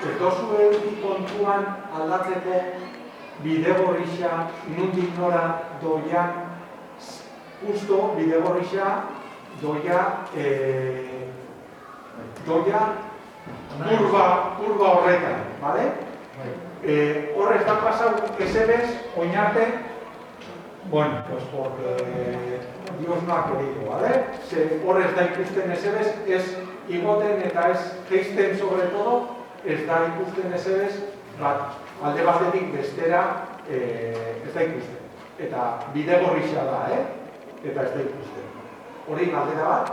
ez dozu eduki kontuan aldatzeko bidegorrixa nundik nora doian, justo bidegorrixa doia kurba horretan, bale? Horrez da pasau esebez, oinarte, bueno, pues porque Dios no ha querido, ¿vale? Horrez da ikusten esebez, ez igoten eta ez geisten sobre todo, ez da ikusten esebez, alde batetik bestera ez da ikusten. Eta bidegorrixa da, eta ez da ikusten. Hori galdera bat,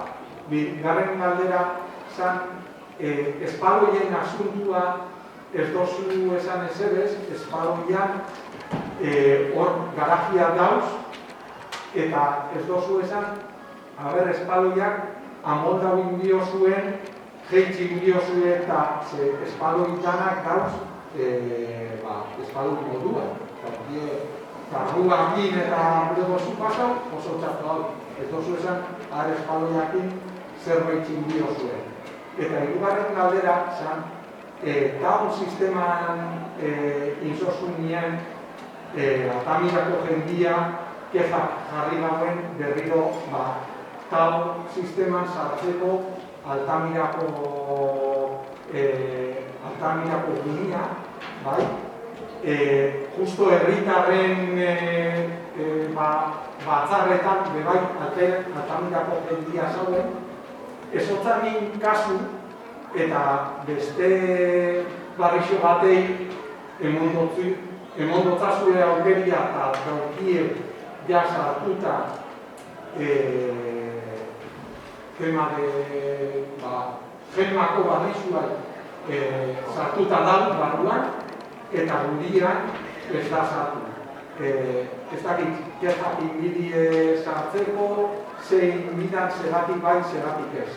bigarren galdera zan, espaloien asuntua ez dozu esan ezebez, espaloian hor garajia dauz, eta ez dozu esan, espaloiak amoldau indio zuen, jeitsi indio zuen, eta espaloitanak dauz, espaloi modua. Karruan bin eta gure dozu pasau, oso txartu hau. Ez dozu esan, espaloiakin zerbait indio zuen. Eta hirugarren galdera zan, daun sisteman insosunien Altamirako jendia kexak jarri dauen berriro daun sisteman sartzeko Altamirako gunia, bai? Justo herritarren batzarretan, bebai, Altamirako jendia zauen, ezotzanin kasu eta beste barrixo batei emondotzazue aukeria eta daukie jasartuta gemako barrixuak sartuta dau barruan eta gudian ez da sartu. Ez dakit, kexak inbidie sartzeko, zein bidan zeratik bai, zeratik ez.